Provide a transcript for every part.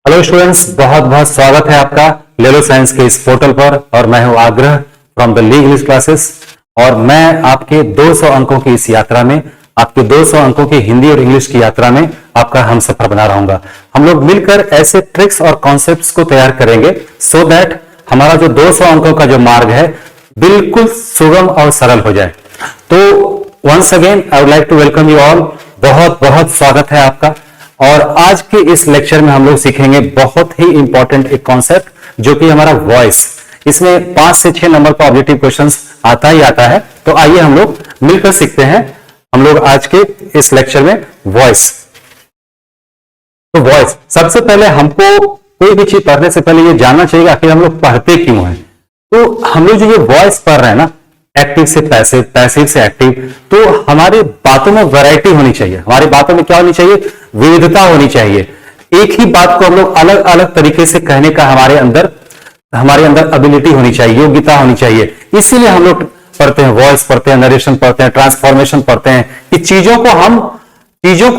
Hello students, बहुत बहुत स्वागत है आपका लेलो साइंस के इस पोर्टल पर। और मैं हूं आग्रह from the league English classes. और मैं आपके 200 अंकों की इस यात्रा में, आपके 200 अंकों की हिंदी और इंग्लिश की यात्रा में आपका हम सफर बना रहूंगा। हम लोग मिलकर ऐसे ट्रिक्स और कॉन्सेप्ट्स को तैयार करेंगे सो दैट हमारा जो 200 अंकों का जो मार्ग है बिल्कुल सुगम और सरल हो जाए। तो once again I would like to welcome you all. बहुत बहुत स्वागत है आपका। और आज के इस लेक्चर में हम लोग सीखेंगे बहुत ही इंपॉर्टेंट एक कॉन्सेप्ट जो कि हमारा वॉइस। इसमें 5 से 6 नंबर का ऑब्जेक्टिव क्वेश्चंस आता ही आता है। तो आइए हम लोग मिलकर सीखते हैं हम लोग आज के इस लेक्चर में वॉइस। तो वॉइस, सबसे पहले हमको कोई भी चीज पढ़ने से पहले ये जानना चाहिए आखिर हम लोग पढ़ते क्यों हैं। तो हम लोग जो ये वॉइस पढ़ रहे हैं ना, एक्टिव से पैसिव, पैसिव से एक्टिव, तो हमारी बातों में वैरायटी होनी चाहिए। हमारी बातों में क्या होनी चाहिए? विविधता होनी चाहिए। एक ही बात को हम लोग अलग अलग तरीके से कहने का हमारे अंदर एबिलिटी होनी चाहिए, योग्यता होनी चाहिए। इसीलिए हम लोग पढ़ते हैं, वॉइस पढ़ते हैं, नरेशन पढ़ते हैं, ट्रांसफॉर्मेशन पढ़ते हैं कि चीजों को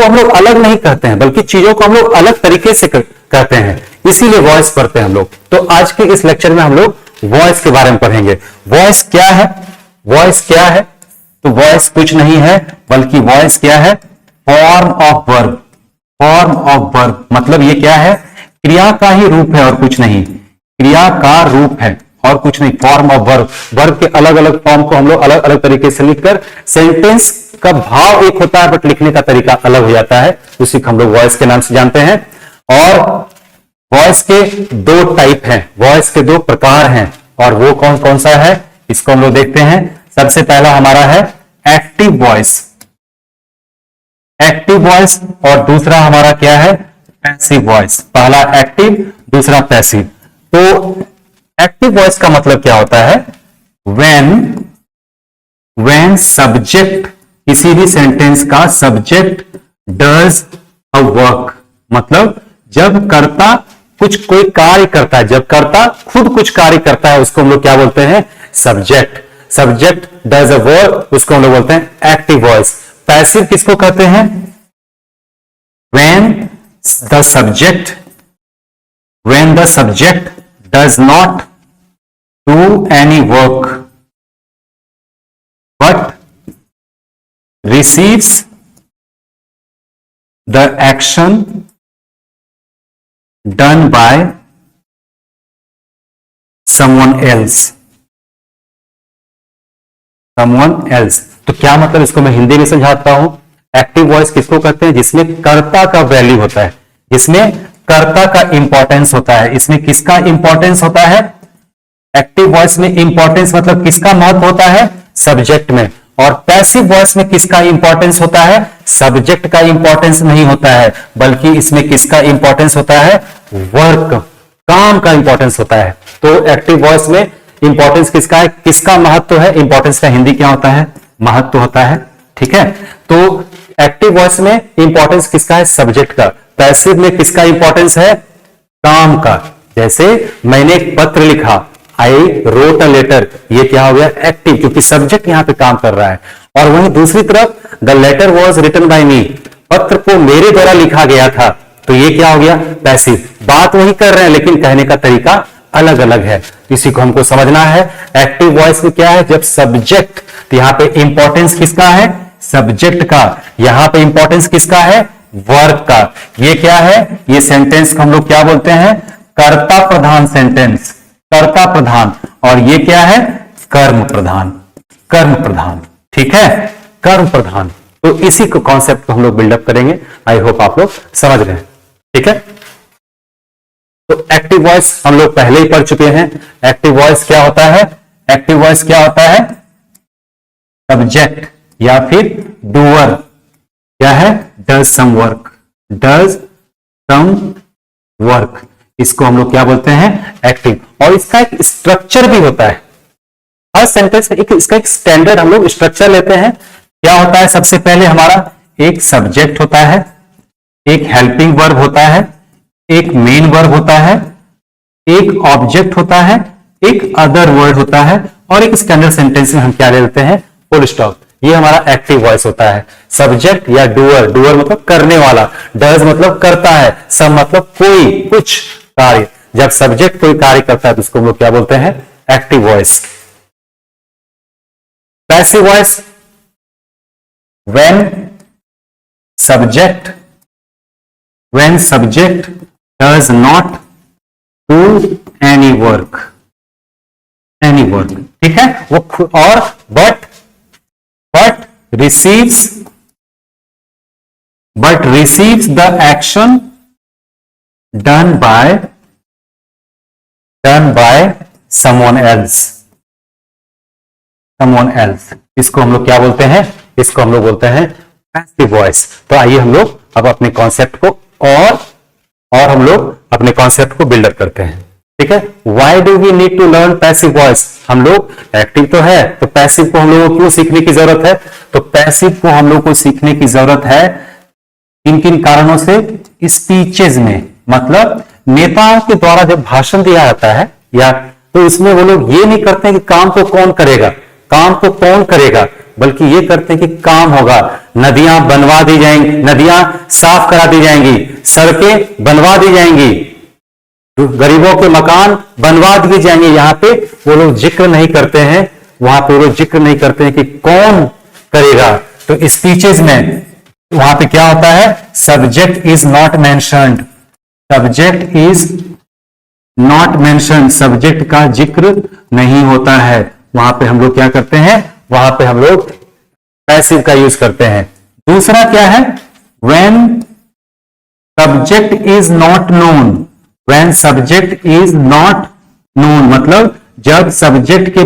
हम लोग अलग नहीं कहते हैं, बल्कि चीजों को हम लोग अलग तरीके से कहते हैं। इसीलिए वॉइस पढ़ते हैं हम लोग। तो आज के इस लेक्चर में हम लोग वॉइस के बारे में पढ़ेंगे। वॉइस क्या है? वॉइस क्या है? तो वॉइस कुछ नहीं है, बल्कि वॉइस क्या है? Form of verb. Form of verb मतलब ये क्या है? क्रिया का ही रूप है और कुछ नहीं। क्रिया का रूप है और कुछ नहीं। फॉर्म ऑफ वर्ब, वर्ब के अलग अलग फॉर्म को हम लोग अलग अलग तरीके से लिखकर, सेंटेंस का भाव एक होता है बट लिखने का तरीका अलग हो जाता है, उसी को हम लोग वॉइस के नाम से जानते हैं। और वॉइस के 2 टाइप हैं, वॉइस के 2 प्रकार हैं। और वो कौन कौन सा है इसको हम लोग देखते हैं। सबसे पहला हमारा है एक्टिव वॉइस। एक्टिव वॉइस और दूसरा हमारा क्या है? Passive voice. पहला एक्टिव, दूसरा पैसिव। तो एक्टिव वॉइस का मतलब क्या होता है? when सब्जेक्ट, किसी भी सेंटेंस का सब्जेक्ट डज अ वर्क, मतलब जब कर्ता कोई कार्य करता है, जब कर्ता खुद कुछ कार्य करता है, उसको हम लोग क्या बोलते हैं? Subject. Subject does a work, उसको हम लोग बोलते हैं एक्टिव वॉइस। पैसिव किसको कहते हैं? when the subject does not do any work but receives the action done by someone else। तो क्या मतलब, इसको मैं हिंदी में समझाता हूं। एक्टिव वॉइस किसको कहते हैं? जिसमें कर्ता का वैल्यू होता है, जिसमें कर्ता का इंपॉर्टेंस होता है। इसमें किसका इंपॉर्टेंस होता है? एक्टिव वॉइस में इंपॉर्टेंस मतलब किसका महत्व होता है? सब्जेक्ट में। और पैसिव वॉइस में किसका इंपॉर्टेंस होता है? सब्जेक्ट का इंपॉर्टेंस नहीं होता है, बल्कि इसमें किसका इंपॉर्टेंस होता है? वर्क, काम का इंपॉर्टेंस होता है। तो एक्टिव वॉइस में इंपॉर्टेंस किसका है? किसका महत्व है? इंपॉर्टेंस का हिंदी क्या होता है? महत्व होता है। ठीक है। तो एक्टिव वॉइस में इंपॉर्टेंस किसका है? सब्जेक्ट का। पैसिव में किसका इंपॉर्टेंस है? काम का। जैसे मैंने एक पत्र लिखा, आई रोट अ लेटर, ये क्या हो गया? एक्टिव, क्योंकि सब्जेक्ट यहां पे काम कर रहा है। और वहीं दूसरी तरफ the letter was written by me, पत्र को मेरे द्वारा लिखा गया था, तो ये क्या हो गया? पैसिव। बात वही कर रहे हैं लेकिन कहने का तरीका अलग अलग है, इसी को हमको समझना है। एक्टिव वॉइस में क्या है? जब सब्जेक्ट, तो यहां पे इंपॉर्टेंस किसका है? सब्जेक्ट का। यहां पे इंपॉर्टेंस किसका है? वर्क का। ये क्या है? ये सेंटेंस को हम लोग क्या बोलते हैं? कर्ता प्रधान सेंटेंस, कर्ता प्रधान। और ये क्या है? कर्म प्रधान, कर्म प्रधान। ठीक है, कर्म प्रधान। तो इसी को कॉन्सेप्ट को हम लोग बिल्डअप करेंगे। आई होप आप लोग समझ रहे हैं। ठीक है। तो एक्टिव वॉइस हम लोग पहले ही पढ़ चुके हैं। एक्टिव वॉइस क्या होता है? एक्टिव वॉइस क्या होता है? सब्जेक्ट या फिर डूअर क्या है? Does some work, does some work, इसको हम लोग क्या बोलते हैं? एक्टिव। और इसका एक स्ट्रक्चर भी होता है। हर सेंटेंस में इसका एक स्टैंडर्ड हम लोग स्ट्रक्चर लेते हैं। क्या होता है? सबसे पहले हमारा एक सब्जेक्ट होता है, एक हेल्पिंग वर्ब होता है, एक मेन वर्ब होता है, एक ऑब्जेक्ट होता है, एक अदर वर्ड होता है, और एक स्टैंडर्ड सेंटेंस में हम क्या ले लेते हैं? Full stop. ये हमारा एक्टिव वॉइस होता है। सब्जेक्ट या डूअर, डूअर मतलब करने वाला, डज मतलब करता है, सब मतलब कोई, कुछ कार्य। जब सब्जेक्ट कोई कार्य करता है तो उसको हम लोग क्या बोलते हैं? Active voice. Passive voice, when subject does not do any work, ठीक है, वो और but receives the action done by someone else। इसको हम लोग क्या बोलते हैं? इसको हम लोग बोलते हैं पैसिव वॉइस। तो आइए हम लोग अब अपने कॉन्सेप्ट को और हम लोग अपने कॉन्सेप्ट को बिल्डअप करते हैं, ठीक है। Why do we need to learn passive voice? हम लोग एक्टिव तो है, तो पैसिव को हम लोगों को क्यों सीखने की जरूरत है? तो पैसिव को हम लोग को सीखने की जरूरत है किन किन कारणों से? स्पीचेज में, मतलब नेताओं के द्वारा जब भाषण दिया जाता है या तो इसमें वो लोग ये नहीं करते कि काम को कौन करेगा, बल्कि ये करते हैं कि काम होगा। नदियां बनवा दी जाएंगी, नदियां साफ करा दी जाएंगी, सड़कें बनवा दी जाएंगी, गरीबों के मकान बनवा दिए जाएंगे। यहां पे वो लोग जिक्र नहीं करते हैं, वहां पे वो लोग जिक्र नहीं करते हैं कि कौन करेगा। तो स्पीचेज में वहां पे क्या होता है? Subject is not mentioned, subject का जिक्र नहीं होता है। वहां पे हम लोग क्या करते हैं? वहां पे हम लोग पैसिव का यूज करते हैं। दूसरा क्या है? when subject is not known, मतलब जब सब्जेक्ट के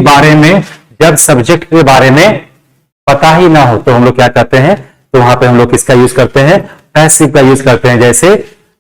बारे में पता ही ना हो तो हम लोग क्या करते हैं? तो वहां पे हम लोग किसका यूज करते हैं? पैसिव का यूज करते हैं। जैसे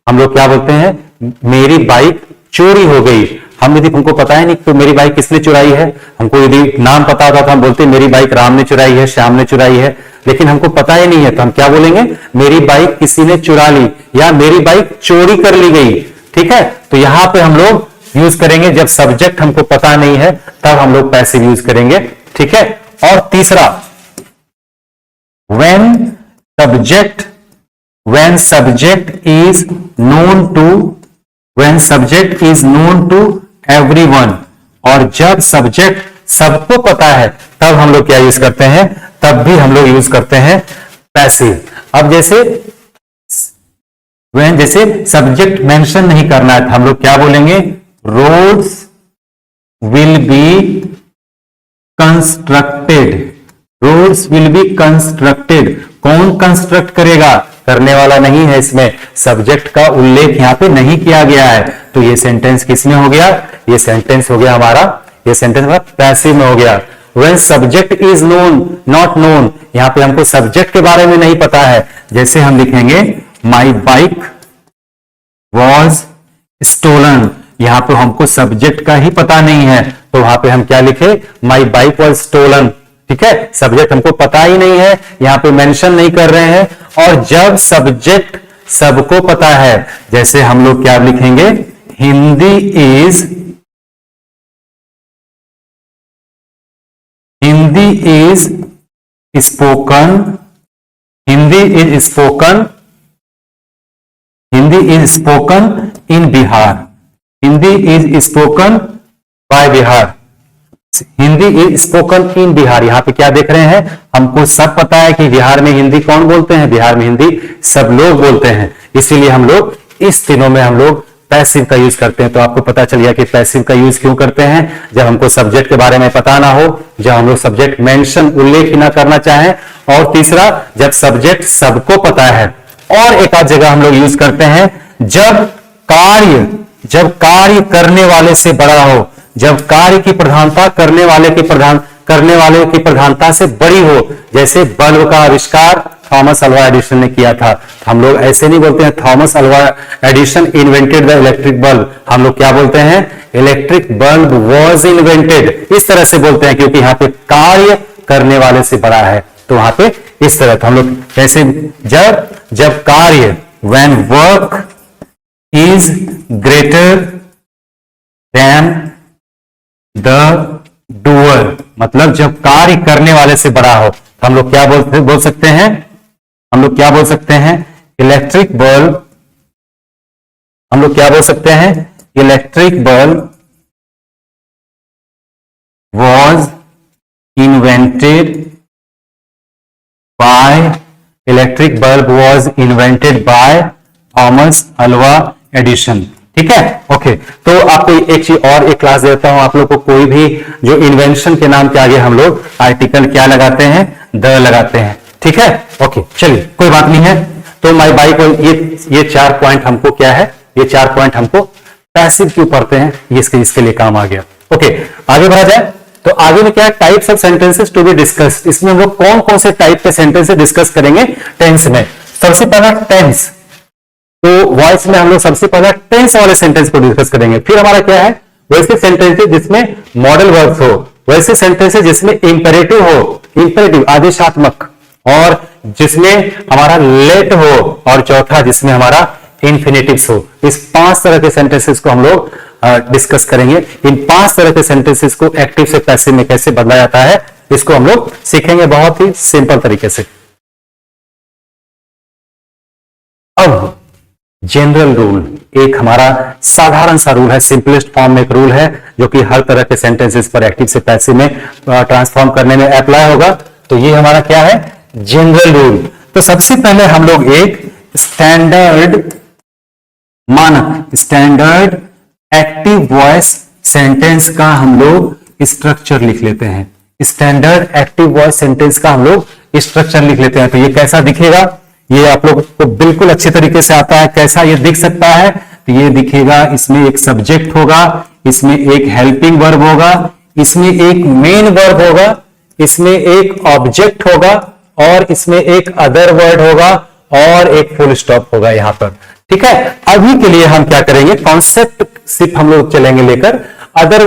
हम लोग क्या बोलते हैं? मेरी बाइक चोरी हो गई। हमको पता ही नहीं तो मेरी बाइक किसने चुराई है। हमको यदि नाम पता होता तो हम बोलते मेरी बाइक राम ने चुराई है, श्याम ने चुराई है, लेकिन हमको पता ही नहीं है तो हम क्या बोलेंगे? मेरी बाइक किसी ने चुरा ली या मेरी बाइक चोरी कर ली गई, ठीक है। तो यहां पे हम लोग यूज करेंगे जब सब्जेक्ट हमको पता नहीं है, तब हम लोग पैसिव यूज करेंगे, ठीक है। और तीसरा, when subject is known to everyone, और जब सब्जेक्ट सबको पता है तब हम लोग क्या यूज करते हैं? तब भी हम लोग यूज करते हैं पैसिव। अब जैसे सब्जेक्ट मेंशन नहीं करना है, हम लोग क्या बोलेंगे? Roads will be constructed. कौन कंस्ट्रक्ट करेगा? करने वाला नहीं है, इसमें सब्जेक्ट का उल्लेख यहां पे नहीं किया गया है। तो ये सेंटेंस किसमें हो गया? ये सेंटेंस हो गया हमारा पैसिव में हो गया। When subject is not known, यहां पे हमको सब्जेक्ट के बारे में नहीं पता है। जैसे हम लिखेंगे My bike was stolen, यहां पे हमको सब्जेक्ट का ही पता नहीं है, तो वहां पे हम क्या लिखे? My bike was stolen, ठीक है। सब्जेक्ट हमको पता ही नहीं है, यहां पे मेंशन नहीं कर रहे हैं। और जब सब्जेक्ट सबको पता है, जैसे हम लोग क्या लिखेंगे? Hindi is spoken in Bihar, Hindi is spoken by Bihar, Hindi is spoken in Bihar. यहां पे क्या देख रहे हैं? हमको सब पता है कि बिहार में हिंदी कौन बोलते हैं? बिहार में हिंदी सब लोग बोलते हैं, इसीलिए हम लोग इस तीनों में हम लोग पैसिव का यूज करते हैं। तो आपको पता चल गया कि पैसिव का यूज क्यों करते हैं? जब हमको सब्जेक्ट के बारे में पता ना हो, जब हम लोग सब्जेक्ट मेंशन उल्लेख ही ना करना चाहें, और तीसरा जब सब्जेक्ट सबको पता है, और एक आध जगह हम लोग यूज करते हैं जब कार्य करने वाले से बड़ा हो, जब कार्य की प्रधानता करने वाले की प्रधानता से बड़ी हो। जैसे बल्ब का आविष्कार थॉमस अल्वा एडिसन ने किया था। हम लोग ऐसे नहीं बोलते हैं Thomas Alva Edison invented the electric bulb, हम लोग क्या बोलते हैं? Electric bulb was invented. इस तरह से बोलते हैं क्योंकि यहाँ पे कार्य करने वाले से बड़ा है, तो वहां पे इस तरह तो हम लोग कैसे? जब कार्य when work is greater than the doer, मतलब जब कार्य करने वाले से बड़ा हो, तो हम लोग क्या बोल सकते हैं, हम लोग क्या बोल सकते हैं, इलेक्ट्रिक बल्ब, हम लोग क्या बोल सकते हैं, electric bulb was invented by, electric bulb was invented by Thomas Alva Edison. ठीक है, ओके। तो आपको एक चीज और एक क्लास देता हूं, आप लोग को कोई भी जो इन्वेंशन के नाम के आगे हम लोग आर्टिकल क्या लगाते हैं, द लगाते हैं। ठीक है, ओके, चलिए कोई बात नहीं है। तो माय बाई को ये 4 पॉइंट हमको क्या है, ये 4 पॉइंट हमको पैसिव क्यों पढ़ते हैं, ये इसके लिए काम आ गया। ओके, आगे बढ़ा जाए। तो आगे में क्या है, types of sentences to be discussed. इसमें हम लोग कौन कौन से टाइप के सेंटेंसेस डिस्कस करेंगे टेंस में। सबसे पहला टेंस, तो वॉइस में हम लोग सबसे पहला टेंस वाले सेंटेंस को डिस्कस करेंगे। फिर हमारा क्या है, वैसे सेंटेंसेस जिसमें मॉडल वर्ब्स हो, वैसे सेंटेंसेस जिसमें इंपेरेटिव हो, इंपेरेटिव आदेशात्मक, और जिसमें हमारा लेट हो, और चौथा जिसमें हमारा इंफिनिटिव्स हो। इस 5 तरह के सेंटेंसेस को हम लोग डिस्कस करेंगे। इन 5 तरह के सेंटेंसेस को एक्टिव से पैसिव में कैसे बदला जाता है, इसको हम लोग सीखेंगे बहुत ही सिंपल तरीके से। अब जनरल रूल, एक हमारा साधारण सा रूल है, सिंपलेस्ट फॉर्म में एक रूल है जो कि हर तरह के सेंटेंसेस पर एक्टिव से पैसिव में ट्रांसफॉर्म करने में अप्लाई होगा। तो ये हमारा क्या है, जनरल रूल। तो सबसे पहले हम लोग एक स्टैंडर्ड मानक, स्टैंडर्ड एक्टिव वॉइस सेंटेंस का हम लोग स्ट्रक्चर लिख लेते हैं। स्टैंडर्ड एक्टिव वॉइस सेंटेंस का हम लोग स्ट्रक्चर लिख लेते हैं। तो ये कैसा दिखेगा, ये आप लोग को बिल्कुल अच्छे तरीके से आता है। कैसा ये दिख सकता है, तो ये दिखेगा, इसमें एक सब्जेक्ट होगा, इसमें एक हेल्पिंग वर्ब होगा, इसमें एक मेन वर्ब होगा, इसमें एक ऑब्जेक्ट होगा, और इसमें एक अदर वर्ड होगा, और एक फुल स्टॉप होगा यहां पर। ठीक है, अभी के लिए हम क्या करेंगे, कॉन्सेप्ट सिर्फ हम लोग चलेंगे लेकर, अदर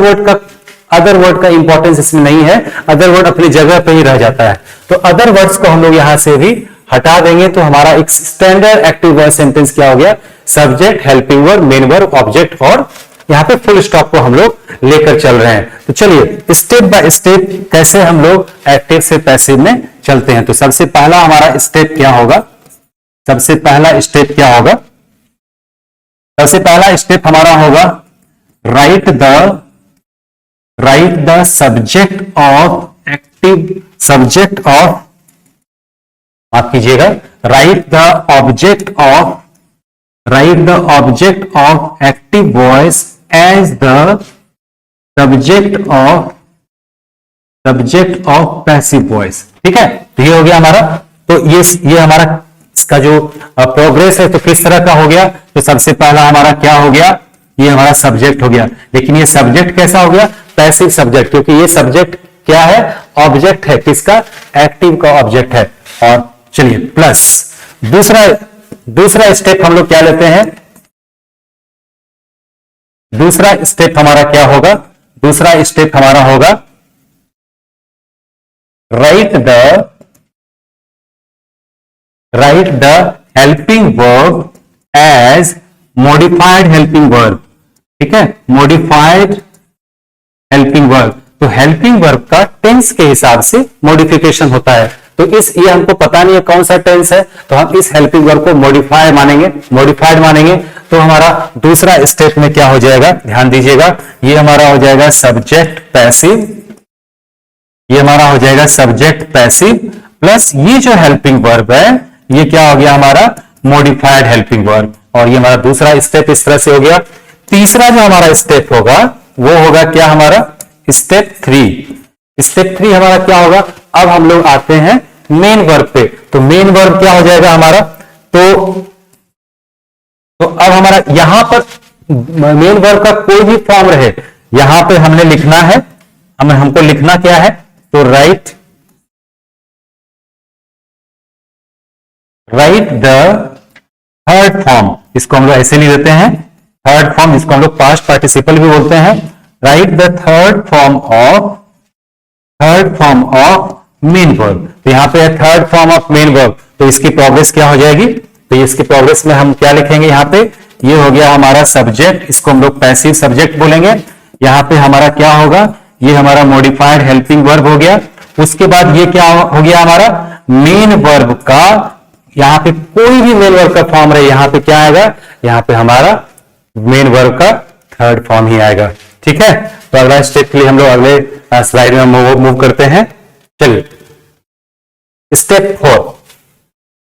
वर्ड का इंपॉर्टेंस इसमें नहीं है, अदर वर्ड अपनी जगह पे ही रह जाता है। तो अदर वर्ड्स को हम लोग यहां से भी हटा देंगे। तो हमारा एक स्टैंडर्ड एक्टिव वॉइस सेंटेंस क्या हो गया, subject, helping verb, main verb, object, और यहां पे फुल स्टॉप को हम लोग लेकर चल रहे हैं। तो चलिए स्टेप बाय स्टेप कैसे हम लोग एक्टिव से पैसिव में चलते हैं। तो सबसे पहला हमारा स्टेप क्या होगा, सबसे पहला स्टेप क्या होगा, सबसे पहला स्टेप हमारा होगा write the subject of active, subject of, माफ कीजिएगा, write the object of active voice as the subject of passive voice. ठीक है, तो ये हो गया हमारा। तो ये हमारा इसका जो प्रोग्रेस है तो किस तरह का हो गया, तो सबसे पहला हमारा क्या हो गया, ये हमारा सब्जेक्ट हो गया। लेकिन ये सब्जेक्ट कैसा हो गया, पैसिव सब्जेक्ट, क्योंकि ये सब्जेक्ट क्या है, ऑब्जेक्ट है, किसका, एक्टिव का ऑब्जेक्ट है। और चलिए प्लस दूसरा स्टेप हम लोग क्या लेते हैं, दूसरा स्टेप हमारा क्या होगा, दूसरा स्टेप हमारा होगा write the helping verb as modified helping verb. ठीक है, मॉडिफाइड हेल्पिंग वर्ब। तो हेल्पिंग वर्ब का टेंस के हिसाब से मॉडिफिकेशन होता है। तो ये हमको पता नहीं है कौन सा टेंस है, तो हम इस हेल्पिंग वर्ब को मॉडिफाइड मानेंगे। तो हमारा दूसरा स्टेप में क्या हो जाएगा, ध्यान दीजिएगा, ये हमारा हो जाएगा सब्जेक्ट पैसिव, ये हमारा हो जाएगा सब्जेक्ट पैसिव प्लस ये जो हेल्पिंग वर्ब है ये क्या हो गया हमारा मॉडिफाइड हेल्पिंग वर्ब। और ये हमारा दूसरा स्टेप इस तरह से हो गया। तीसरा जो हमारा स्टेप होगा वो होगा क्या, हमारा स्टेप 3। स्टेप 3 हमारा क्या होगा, अब हम लोग आते हैं मेन वर्ब पे। तो मेन वर्ब क्या हो जाएगा हमारा, तो अब हमारा यहां पर मेन वर्ब का कोई भी फॉर्म रहे, यहां पे हमने लिखना है, हमको लिखना क्या है, तो राइट द थर्ड फॉर्म, इसको हम लोग ऐसे लिख देते हैं थर्ड फॉर्म, इसको हम लोग पास्ट पार्टिसिपल भी बोलते हैं। Right the third form of main verb. तो यहां पे third form of main verb, तो इसकी प्रोग्रेस क्या हो जाएगी, तो इसकी प्रोग्रेस में हम क्या लिखेंगे, यहां पे ये हो गया हमारा सब्जेक्ट, इसको हम लोग पैसिव सब्जेक्ट बोलेंगे। यहां पे हमारा क्या होगा, ये हमारा मॉडिफाइड हेल्पिंग वर्ब हो गया, उसके बाद ये क्या हो गया हमारा मेन वर्ब का, यहां पे कोई भी मेन वर्ब का फॉर्म रहे, यहां पे क्या आएगा, यहां पे हमारा मेन वर्ब का थर्ड फॉर्म ही आएगा। ठीक है, तो अगला स्टेप के लिए हम लोग अगले स्लाइड में मूव करते हैं। चलिए स्टेप 4,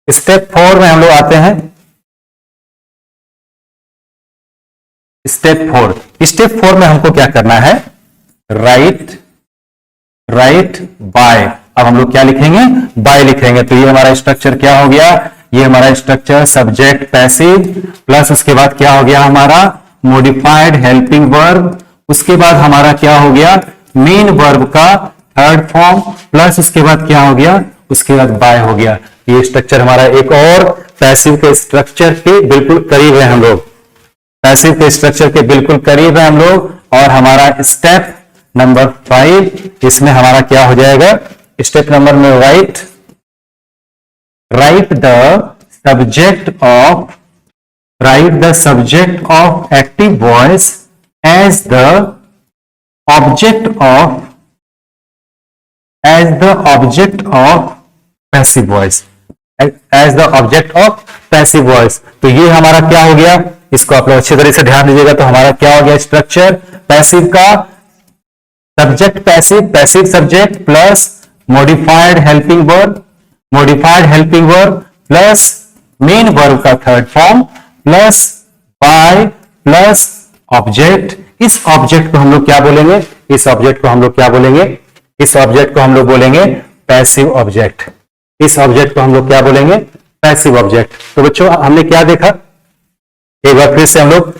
स्टेप 4 में हम लोग आते हैं। स्टेप 4 में हमको क्या करना है, राइट बाय। अब हम लोग क्या लिखेंगे, बाय लिखेंगे। तो ये हमारा स्ट्रक्चर क्या हो गया, ये हमारा स्ट्रक्चर सब्जेक्ट पैसिव प्लस उसके बाद क्या हो गया हमारा मॉडिफाइड हेल्पिंग वर्ब, उसके बाद हमारा क्या हो गया मेन वर्ब का थर्ड फॉर्म प्लस उसके बाद क्या हो गया, उसके बाद बाय हो गया। ये स्ट्रक्चर हमारा एक और पैसिव के स्ट्रक्चर के बिल्कुल करीब है हम लोग, पैसिव के स्ट्रक्चर के बिल्कुल करीब है हम लोग। और हमारा स्टेप नंबर 5, इसमें हमारा क्या हो जाएगा, स्टेप नंबर में write the subject of active voice as the object of passive voice, as the object of passive voice. तो ये हमारा क्या हो गया, इसको आप लोग अच्छी तरह से ध्यान दीजिएगा। तो हमारा क्या हो गया स्ट्रक्चर पैसिव का, subject passive subject plus modified helping verb plus main verb का third form plus by plus object. इस ऑब्जेक्ट को हम लोग क्या बोलेंगे, इस ऑब्जेक्ट को हम लोग क्या बोलेंगे, इस ऑब्जेक्ट को हम लोग बोलेंगे पैसिव ऑब्जेक्ट। इस ऑब्जेक्ट को हम लोग क्या बोलेंगे, पैसिव ऑब्जेक्ट। तो बच्चों हमने क्या देखा, एक बार फिर से हम लोग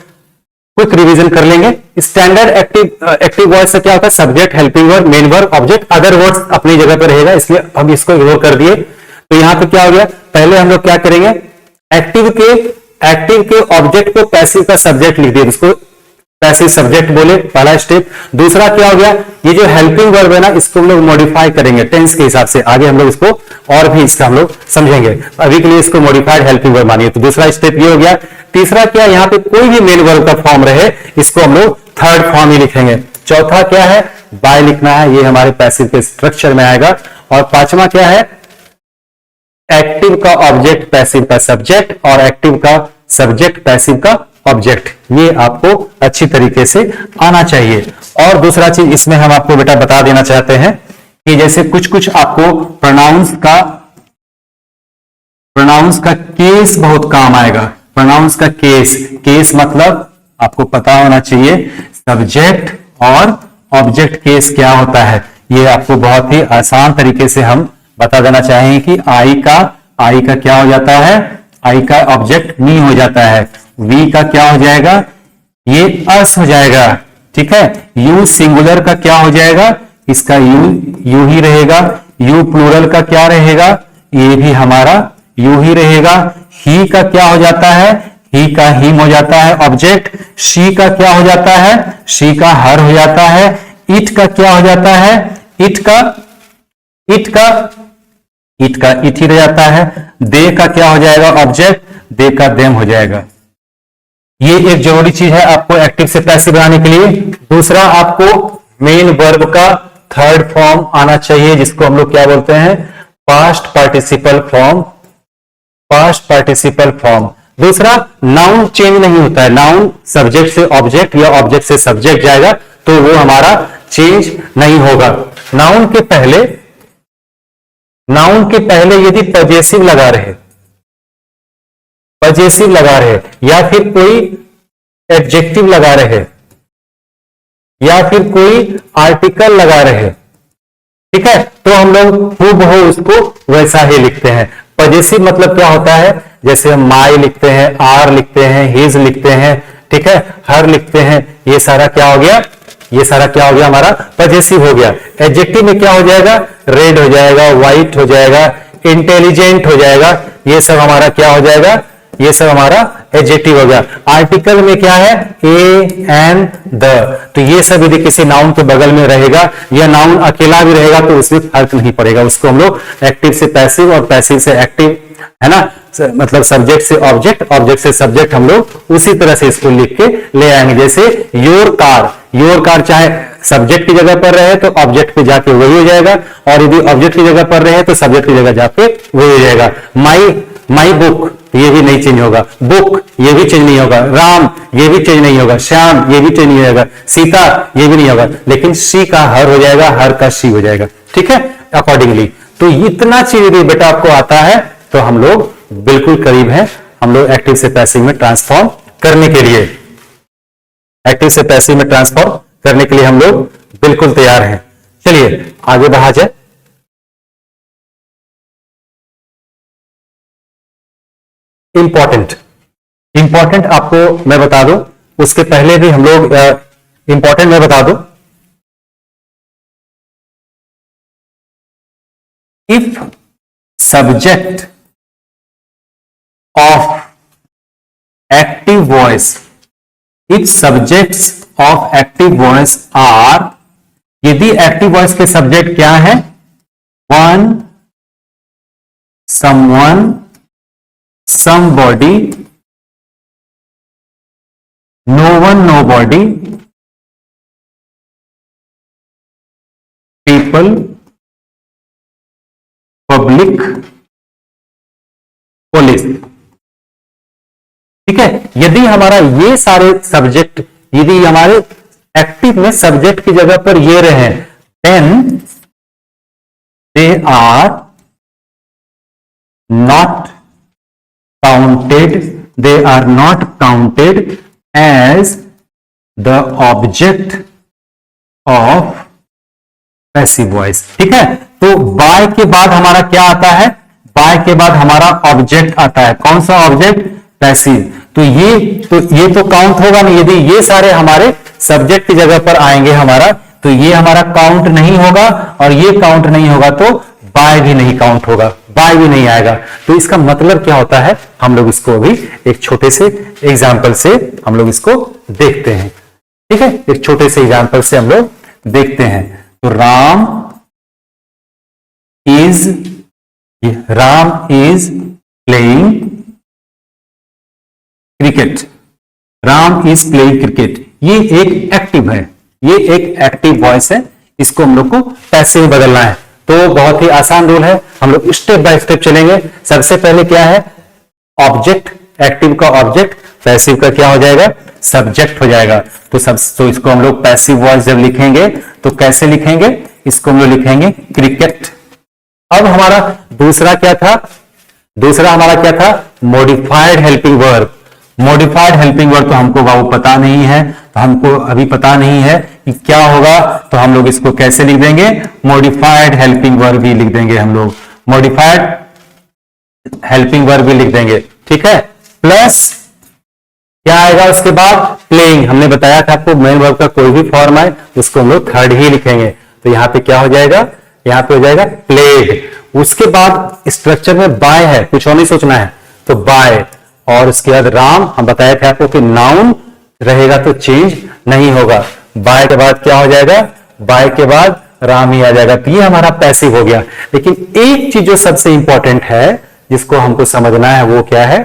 क्विक रिवीजन कर लेंगे। स्टैंडर्ड एक्टिव वॉइस से क्या होता है, subject helping verb main verb object, other words अपनी जगह पर रहेगा, इसलिए हम इसको इग्नोर कर दिए। तो यहां पे क्या हो गया, पहले हम लोग क्या करेंगे, एक्टिव के ऑब्जेक्ट को पैसिव का सब्जेक्ट लिख दिए, इसको पैसिव सब्जेक्ट बोले, पहला स्टेप। दूसरा क्या हो गया, ये जो हेल्पिंग वर्ब है ना, इसको हम लोग मॉडिफाई करेंगे टेंस के हिसाब से, आगे हम लोग इसको और भी इसका हम लोग समझेंगे, अभी के लिए इसको मॉडिफाइड हेल्पिंग वर्ब मानिए। तो दूसरा स्टेप ये हो गया। तीसरा क्या, यहाँ पे कोई भी मेन वर्ब का फॉर्म रहे, इसको हम लोग थर्ड फॉर्म ही लिखेंगे। चौथा क्या है, बाय लिखना है, ये हमारे पैसिव के स्ट्रक्चर में आएगा। और पांचवा क्या है, एक्टिव का ऑब्जेक्ट पैसिव का सब्जेक्ट और एक्टिव का सब्जेक्ट पैसिव का ऑब्जेक्ट, ये आपको अच्छी तरीके से आना चाहिए। और दूसरा चीज इसमें हम आपको बेटा बता देना चाहते हैं कि जैसे कुछ आपको प्रोनाउंस का केस बहुत काम आएगा। प्रोनाउंस का केस मतलब आपको पता होना चाहिए, सब्जेक्ट और ऑब्जेक्ट केस क्या होता है, ये आपको बहुत ही आसान तरीके से हम बता देना चाहेंगे कि आई का क्या हो जाता है, आई का ऑब्जेक्ट मी हो जाता है। वी का क्या हो जाएगा, ये अस हो जाएगा। ठीक है, यू सिंगुलर का क्या हो जाएगा, इसका यू ही रहेगा। यू प्लूरल का क्या रहेगा, ये भी हमारा यू ही रहेगा। ही का क्या हो जाता है, ही का हिम हो जाता है ऑब्जेक्ट। शी का क्या हो जाता है, शी का हर हो जाता है। इट का क्या हो जाता है, इट का इट ही रह जाता है। दे का क्या हो जाएगा ऑब्जेक्ट, दे का देम हो जाएगा। ये एक जरूरी चीज है आपको एक्टिव से पैसिव बनाने के लिए। दूसरा, आपको मेन वर्ब का थर्ड फॉर्म आना चाहिए, जिसको हम लोग क्या बोलते हैं, पास्ट पार्टिसिपल फॉर्म। दूसरा, नाउन चेंज नहीं होता है, नाउन सब्जेक्ट से ऑब्जेक्ट या ऑब्जेक्ट से सब्जेक्ट जाएगा तो वो हमारा चेंज नहीं होगा। नाउन के पहले यदि पजेसिव लगा रहे या फिर कोई एडजेक्टिव लगा रहे या फिर कोई आर्टिकल लगा रहे, ठीक है, तो हम लोग हूबहू उसको वैसा ही लिखते हैं। पजेसिव मतलब क्या होता है, जैसे हम माई लिखते हैं, आर लिखते हैं, हिज लिखते हैं, ठीक है, हर लिखते हैं, ये सारा क्या हो गया, हमारा पजेसिव हो गया। एडजेक्टिव में क्या हो जाएगा, रेड हो जाएगा, व्हाइट हो जाएगा, इंटेलिजेंट हो जाएगा, ये सब हमारा क्या हो जाएगा, ये सब हमारा एडजेक्टिव हो गया। आर्टिकल में क्या है, ए एंड द, तो ये सब यदि किसी नाउन के बगल में रहेगा या नाउन अकेला भी रहेगा तो उसमें फर्क नहीं पड़ेगा, उसको हम लोग एक्टिव से पैसिव और पैसिव से एक्टिव, है ना, मतलब सब्जेक्ट से ऑब्जेक्ट, ऑब्जेक्ट से सब्जेक्ट हम लोग उसी तरह से इसको लिख के ले आएंगे। जैसे योर कार चाहे सब्जेक्ट की जगह पर रहे तो ऑब्जेक्ट पे जाके वही हो जाएगा, और यदि ऑब्जेक्ट की जगह पर रहे तो सब्जेक्ट की जगह जाके वही हो जाएगा। माई बुक, ये भी नहीं चेंज होगा। बुक, ये भी चेंज नहीं होगा। राम, ये भी चेंज नहीं होगा। श्याम, ये भी चेंज नहीं होगा। सीता, ये भी नहीं होगा। लेकिन सी का हर हो जाएगा, हर का सी हो जाएगा। ठीक है, अकॉर्डिंगली। तो इतना चीज यदि बेटा आपको आता है तो हम लोग बिल्कुल करीब हैं, हम लोग एक्टिव से पैसिव में ट्रांसफॉर्म करने के लिए, एक्टिव से पैसिव में ट्रांसफॉर्म करने के लिए हम लोग बिल्कुल तैयार हैं। चलिए आगे बढ़ा जाए। इंपॉर्टेंट आपको मैं बता दूं, उसके पहले भी हम लोग इंपॉर्टेंट मैं बता दूं, if subject of active voice, if subjects of active voice are, यदि एक्टिव वॉइस के सब्जेक्ट क्या है? One, someone, somebody, no one, nobody, people, public, police। ठीक है, यदि हमारा ये सारे सब्जेक्ट, यदि हमारे एक्टिव में सब्जेक्ट की जगह पर ये रहे, then they are not counted, they are not counted as the object of passive voice। ठीक है, तो by के बाद हमारा क्या आता है? by के बाद हमारा ऑब्जेक्ट आता है। कौन सा ऑब्जेक्ट? पैसिव। तो ये तो काउंट होगा नहीं, यदि ये सारे हमारे सब्जेक्ट की जगह पर आएंगे हमारा, तो ये हमारा काउंट नहीं होगा, और ये काउंट नहीं होगा तो बाय भी नहीं काउंट होगा, बाय भी नहीं आएगा। तो इसका मतलब क्या होता है, हम लोग इसको अभी एक छोटे से एग्जाम्पल से हम लोग इसको देखते हैं। ठीक है, एक छोटे से एग्जाम्पल से हम लोग देखते हैं। तो Ram is playing cricket, Ram is playing cricket, ये एक एक्टिव है, ये एक एक्टिव वॉइस है, इसको हम लोग को पैसिव में बदलना है। तो बहुत ही आसान रूल है, हम लोग स्टेप बाय स्टेप चलेंगे। सबसे पहले क्या है? ऑब्जेक्ट, एक्टिव का ऑब्जेक्ट, पैसिव का क्या हो जाएगा? सब्जेक्ट हो जाएगा। तो इसको हम लोग पैसिव वॉइस जब लिखेंगे तो कैसे लिखेंगे? इसको हम लोग लिखेंगे क्रिकेट। अब हमारा दूसरा क्या था? दूसरा हमारा क्या था? Modified helping verb. Modified helping verb तो हमको बाबू पता नहीं है, तो हमको अभी पता नहीं है कि क्या होगा, तो हम लोग इसको कैसे लिख देंगे? मॉडिफाइड हेल्पिंग वर्ब ही लिख देंगे हम लोग, मॉडिफाइड हेल्पिंग वर्ब भी लिख देंगे। ठीक है, प्लस क्या आएगा उसके बाद? प्लेइंग। हमने बताया था आपको मेन वर्ब का कोई भी फॉर्म है उसको हम लोग थर्ड ही लिखेंगे। तो यहां पे क्या हो जाएगा? यहां पे हो जाएगा प्लेड। उसके बाद स्ट्रक्चर में बाय है, कुछ और नहीं सोचना है, तो बाय। और उसके बाद राम, हम बताए थे आपको कि नाउन रहेगा तो चेंज नहीं होगा। बाय के बाद क्या हो जाएगा? बाय के बाद राम ही आ जाएगा। तो ये हमारा पैसिव हो गया। लेकिन एक चीज जो सबसे इंपॉर्टेंट है जिसको हमको समझना है वो क्या है?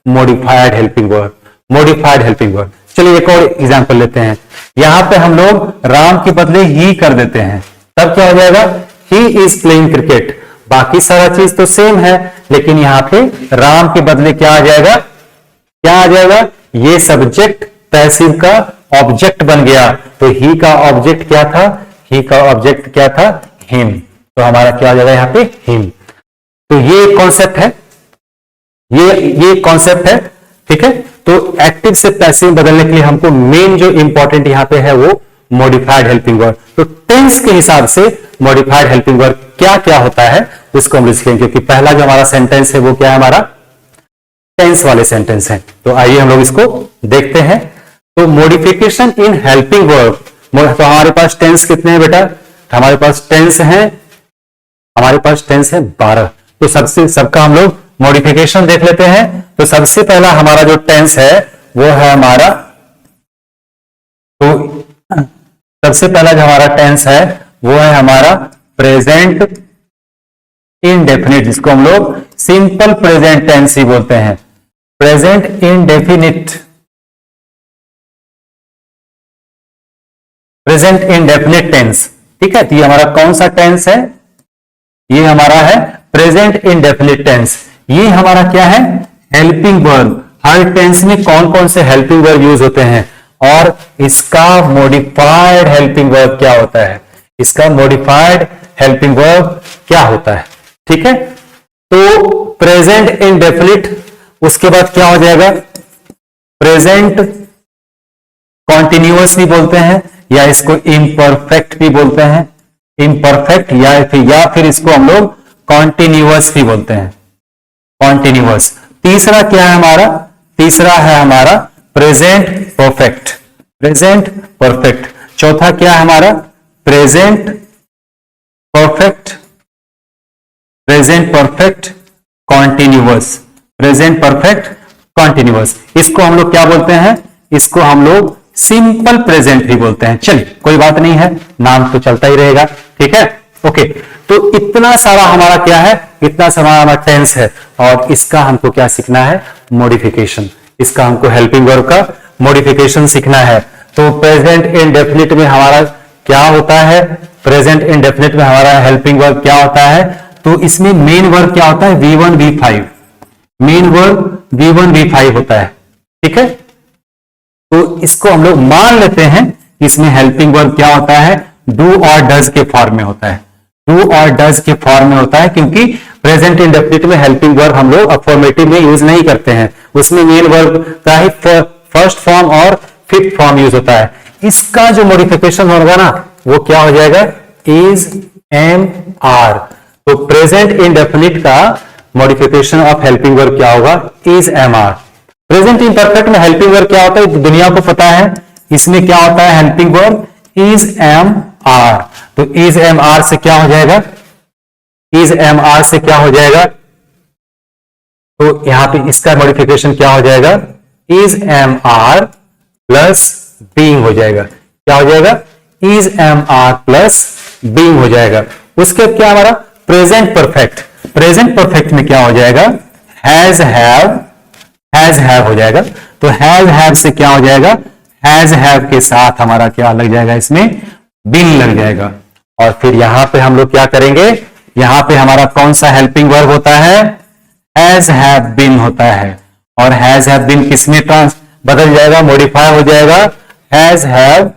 Modified helping verb. Modified helping verb. चलिए एक और एग्जांपल लेते हैं। यहां पे हम लोग राम के बदले ही कर देते हैं, तब क्या हो जाएगा? He is playing cricket. बाकी सारा चीज तो सेम है, लेकिन यहां पे राम के बदले क्या आ जाएगा? क्या आ जाएगा? ये सब्जेक्ट पैसिव का ऑब्जेक्ट बन गया। तो ही का ऑब्जेक्ट क्या था? ही का ऑब्जेक्ट क्या था? हिम। तो हमारा क्या आ जाएगा यहां पे? हिम। तो ये कॉन्सेप्ट है, ये कॉन्सेप्ट है। ठीक है, तो एक्टिव से पैसिव बदलने के लिए हमको मेन जो इंपॉर्टेंट यहां पे है वो मॉडिफाइड हेल्पिंग वर्ब। तो टेंस के हिसाब से मॉडिफाइड हेल्पिंग वर्ब क्या क्या होता है उसको हम लिखेंगे, क्योंकि पहला जो हमारा सेंटेंस है वो क्या है? हमारा टेंस वाले सेंटेंस है। तो आइए हम लोग इसको देखते हैं। तो मॉडिफिकेशन इन हेल्पिंग वर्ब, तो हमारे पास टेंस कितने हैं बेटा? हमारे पास टेंस है, हमारे पास टेंस है 12। तो सबका हम लोग मॉडिफिकेशन देख लेते हैं। तो सबसे पहला हमारा जो टेंस है वो है हमारा, तो सबसे पहला जो हमारा टेंस है वो है हमारा प्रेजेंट इनडेफिनिट, जिसको हम लोग सिंपल प्रेजेंट टेंस ही बोलते हैं। Present indefinite, present indefinite tense, ठीक है। तो ये हमारा कौन सा टेंस है? ये हमारा है प्रेजेंट इंडेफिनिट टेंस। ये हमारा क्या है? Helping verb. हर टेंस में कौन कौन से हेल्पिंग वर्ब यूज होते हैं और इसका मॉडिफाइड हेल्पिंग वर्ब क्या होता है, इसका मॉडिफाइड हेल्पिंग वर्ब क्या होता है, ठीक है। तो प्रेजेंट इंडेफिनिट, उसके बाद क्या हो जाएगा? प्रेजेंट कॉन्टिन्यूअस भी बोलते हैं या इसको इम्परफेक्ट भी बोलते हैं, इम्परफेक्ट या फिर इसको हम लोग कॉन्टिन्यूअस भी बोलते हैं, कॉन्टिन्यूअस। तीसरा क्या है हमारा? तीसरा है हमारा प्रेजेंट परफेक्ट, प्रेजेंट परफेक्ट। चौथा क्या है हमारा? Present perfect, present perfect continuous, present perfect continuous. इसको हम लोग क्या बोलते हैं? इसको हम लोग सिंपल प्रेजेंट भी बोलते हैं। चलिए कोई बात नहीं है, नाम तो चलता ही रहेगा, ठीक है, ओके। तो इतना सारा हमारा क्या है? इतना सारा हमारा टेंस है और इसका हमको क्या सीखना है? मॉडिफिकेशन। इसका हमको हेल्पिंग वर्ब का मॉडिफिकेशन सीखना है। तो प्रेजेंट इंडेफिनिट में हमारा क्या होता है? प्रेजेंट इंडेफिनिट में हमारा हेल्पिंग वर्ब क्या होता है? तो इसमें मेन वर्ब क्या होता है? V1 V5, main verb V1 V5 होता है, ठीक है। तो इसको हम लोग मान लेते हैं इसमें हेल्पिंग वर्ब क्या होता है? डू और डज के फॉर्म में होता है, डू और डज के फॉर्म में होता है, क्योंकि प्रेजेंट इंडेफिनिट में हेल्पिंग वर्ब हम लोग अफर्मेटिव में यूज नहीं करते हैं, उसमें मेन वर्ब का ही फर्स्ट फॉर्म और फिफ्थ फॉर्म यूज होता है। इसका जो मॉडिफिकेशन होगा ना वो क्या हो जाएगा? Is am are. तो प्रेजेंट इंडेफिनिट का मॉडिफिकेशन ऑफ हेल्पिंग वर्ब क्या होगा? Is am are. Present imperfect में हेल्पिंग वर्ब क्या होता है? दुनिया को पता है। इसमें क्या होता है? Helping verb is am are. तो इज एम आर से क्या हो जाएगा? इज एम आर से क्या हो जाएगा? तो यहां पे इसका मॉडिफिकेशन क्या हो जाएगा? Is am are plus being हो जाएगा। क्या हो जाएगा? Is am are plus being हो जाएगा। उसके क्या हमारा प्रेजेंट परफेक्ट, प्रेजेंट परफेक्ट में क्या हो जाएगा? हैज हैव हो जाएगा। तो हैव से क्या हो जाएगा? हैज हैव के साथ हमारा क्या लग जाएगा? इसमें बीन लग जाएगा। और फिर यहां पे हम लोग क्या करेंगे? यहां पे हमारा कौन सा हेल्पिंग वर्ब होता है? हैज हैव बीन होता है। और हैज हैव बीन किसमें बदल जाएगा? मॉडिफाई हो जाएगा। Has have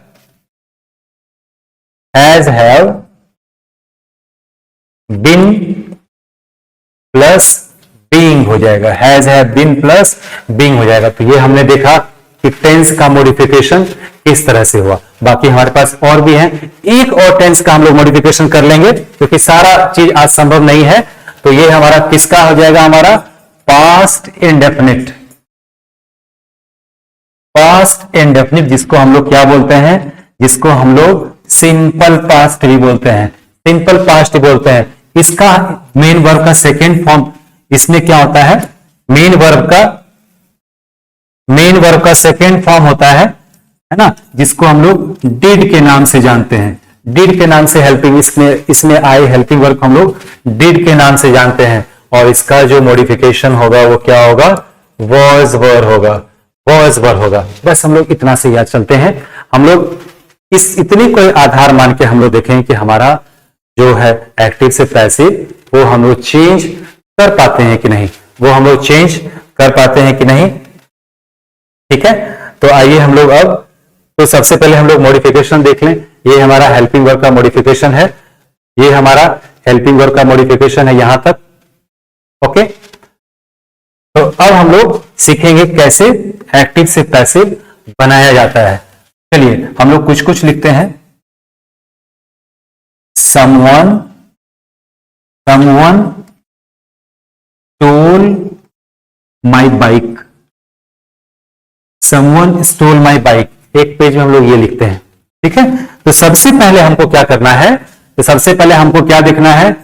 been plus being हो जाएगा, has have been plus being हो जाएगा। तो ये हमने देखा कि टेंस का मॉडिफिकेशन किस तरह से हुआ। बाकी हमारे पास और भी है, एक और टेंस का हम लोग मॉडिफिकेशन कर लेंगे क्योंकि सारा चीज आज संभव नहीं है। तो ये हमारा किसका हो जाएगा? हमारा पास्ट इंडेफिनिट, पास्ट इंडेफिनिट जिसको हम लोग क्या बोलते हैं? जिसको हम लोग सिंपल पास्ट भी बोलते हैं, सिंपल पास्ट बोलते हैं। इसका मेन वर्ब का सेकेंड फॉर्म इसमें क्या होता है? मेन वर्ब का सेकेंड फॉर्म होता है ना, जिसको हम लोग डिड के नाम से जानते हैं। डिड के नाम से हेल्पिंग इसमें आए हेल्पिंग वर्ब हम लोग डिड के नाम से जानते हैं। और इसका जो मॉडिफिकेशन होगा वो क्या होगा? वॉज वर होगा, वॉज वर होगा। बस हम लोग इतना से याद चलते हैं। हम लोग इस इतनी कोई आधार मान के हम लोग देखें कि हमारा जो है एक्टिव से पैसिव वो हम लोग चेंज कर पाते हैं कि नहीं, वो हम लोग चेंज कर पाते हैं कि नहीं, ठीक है। तो आइए हम लोग अब तो सबसे पहले हम लोग मॉडिफिकेशन देख लें। ये हमारा हेल्पिंग वर्ब का मॉडिफिकेशन है, ये हमारा हेल्पिंग वर्ब का मॉडिफिकेशन है यहां तक, ओके। तो अब हम लोग सीखेंगे कैसे एक्टिव से पैसिव बनाया जाता है। चलिए हम लोग कुछ कुछ लिखते हैं। someone stole my bike, someone stole my bike। एक पेज में हम लोग ये लिखते हैं, ठीक है। तो सबसे पहले हमको क्या करना है? तो सबसे पहले हमको क्या देखना है?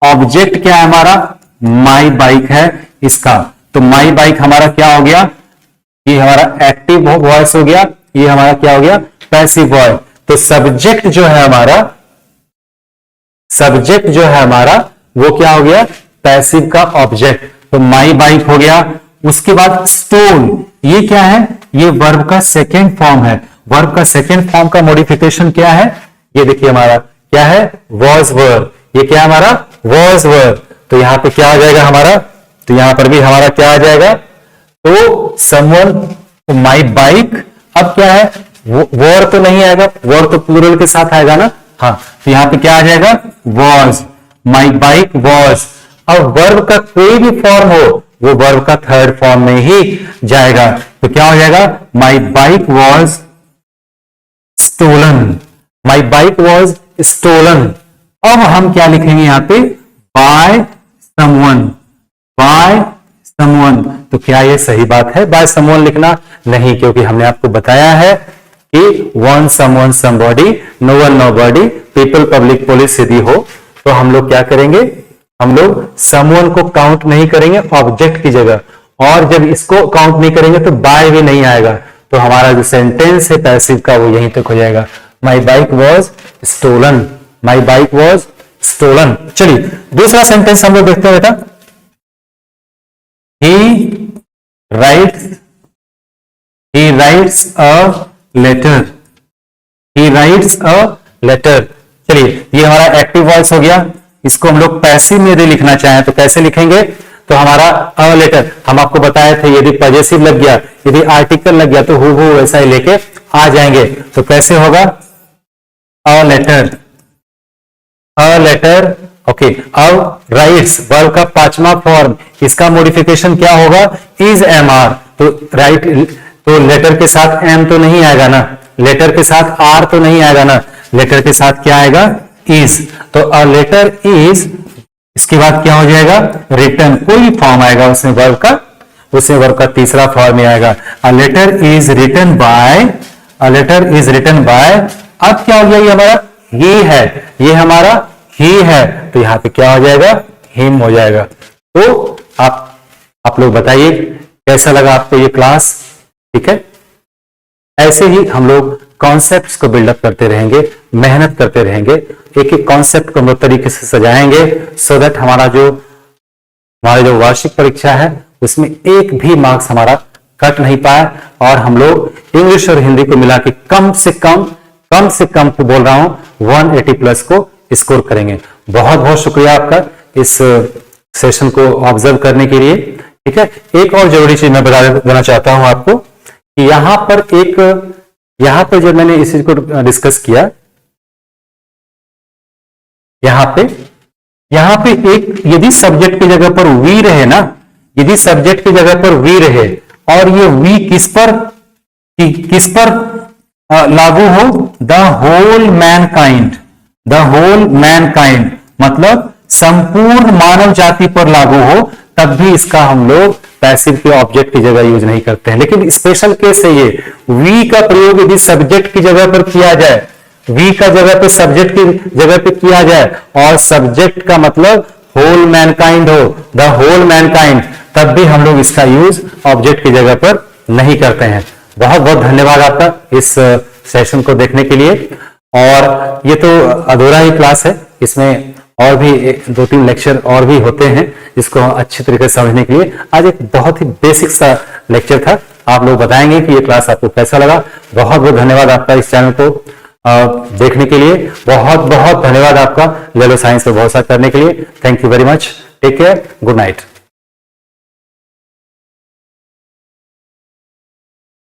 ऑब्जेक्ट क्या है हमारा? माई बाइक है इसका। तो माई बाइक हमारा क्या हो गया? ये हमारा एक्टिव वॉइस हो गया, ये हमारा क्या हो गया? Passive voice. तो सब्जेक्ट जो है हमारा, सब्जेक्ट जो है हमारा वो क्या हो गया? पैसिव का ऑब्जेक्ट। तो माई बाइक हो गया। उसके बाद स्टोल, ये क्या है? ये वर्ब का सेकेंड फॉर्म है वर्ब का सेकेंड फॉर्म का मॉडिफिकेशन क्या है, ये देखिए हमारा क्या है, वॉज वर्ब। ये क्या हमारा वॉज वर्ब। तो यहां पे क्या आ जाएगा हमारा, तो यहां पर भी हमारा क्या आ जाएगा, तो समवन माई बाइक। अब क्या है, वॉर तो नहीं आएगा, वॉर तो प्लूरल के साथ आएगा ना, हाँ, तो यहां पे क्या आ जाएगा, वॉज, माई बाइक वॉज। अब वर्ब का कोई भी फॉर्म हो वो वर्ब का थर्ड फॉर्म में ही जाएगा। तो क्या हो जाएगा, my bike was stolen, my bike was stolen. अब हम क्या लिखेंगे यहां पे, बाय समवन, बाय समवन। तो क्या ये सही बात है बाय समवन लिखना? नहीं, क्योंकि हमने आपको बताया है कि one someone somebody, no one nobody, people public police यदि हो तो हम लोग क्या करेंगे, हम लोग समवन को काउंट नहीं करेंगे ऑब्जेक्ट की जगह, और जब इसको काउंट नहीं करेंगे तो बाय भी नहीं आएगा। तो हमारा जो सेंटेंस है पैसिव का वो यहीं तक हो जाएगा, my bike was stolen, my bike was stolen. चलिए दूसरा सेंटेंस हम लोग देखते हैं बेटा, he writes a letter, he writes a letter। चलिए ये हमारा एक्टिव वॉइस हो गया, इसको हम लोग पैसिव में यदि लिखना चाहें तो कैसे लिखेंगे, तो हमारा अ लेटर हम आपको बताए थे, यदि पॉजेसिव लग गया, यदि आर्टिकल लग गया तो हु वैसा ही लेके आ जाएंगे। तो कैसे होगा, a letter, a letter. Okay, अब राइट्स वर्ब का पांचवा फॉर्म, इसका मॉडिफिकेशन क्या होगा, इज एम आर। तो राइट, तो लेटर के साथ एम तो नहीं आएगा ना, लेटर के साथ आर तो नहीं आएगा ना, लेटर के साथ क्या आएगा, इज। तो अ लेटर इज, इसके बाद क्या हो जाएगा, रिटन, कोई फॉर्म आएगा उसमें वर्ब का, उसमें वर्ब का तीसरा फॉर्म में आएगा, a letter is written by, a letter is written by. अब क्या हो गया, ये हमारा ही है, ये हमारा ही है, तो यहां पे क्या हो जाएगा, हिम हो जाएगा। तो आप लोग बताइए कैसा लगा आपको ये क्लास, ठीक है। ऐसे ही हम लोग कॉन्सेप्ट्स को बिल्डअप करते रहेंगे, मेहनत करते रहेंगे, एक एक कॉन्सेप्ट को हम लोग तरीके से सजाएंगे, सो दैट हमारा जो वार्षिक परीक्षा है उसमें एक भी मार्क्स हमारा कट नहीं पाए, और हम लोग इंग्लिश और हिंदी को मिला के कम से कम को बोल रहा हूं 180 प्लस को स्कोर करेंगे। बहुत बहुत शुक्रिया आपका इस सेशन को ऑब्जर्व करने के लिए, ठीक है। एक और जरूरी चीज मैं बता देना चाहता हूं आपको कि यहां पर जब मैंने इस चीज को डिस्कस किया, यहां पे एक, यदि सब्जेक्ट की जगह पर वी रहे ना, यदि सब्जेक्ट की जगह पर वी रहे और ये वी किस पर लागू हो, the whole mankind, the whole mankind मतलब संपूर्ण मानव जाति पर लागू हो, तब भी इसका हम लोग पैसिव के ऑब्जेक्ट की जगह यूज नहीं करते हैं। लेकिन स्पेशल केस है ये, वी का प्रयोग यदि सब्जेक्ट की जगह पर किया जाए, वी का जगह पे सब्जेक्ट की जगह पे किया जाए, और सब्जेक्ट का मतलब होल मैनकाइंड हो, द होल मैनकाइंड, तब भी हम लोग इसका यूज ऑब्जेक्ट की जगह पर नहीं करते हैं। बहुत बहुत धन्यवाद आपका इस सेशन को देखने के लिए। और ये तो अधूरा ही क्लास है, इसमें और भी 2-3 लेक्चर और भी होते हैं जिसको अच्छी तरीके से समझने के लिए। आज एक बहुत ही बेसिक सा लेक्चर था, आप लोग बताएंगे कि ये क्लास आपको कैसा लगा। बहुत बहुत धन्यवाद आपका इस चैनल को देखने के लिए, बहुत बहुत धन्यवाद आपका येलो साइंस पे भरोसा करने के लिए। Thank you very much, take care, good night.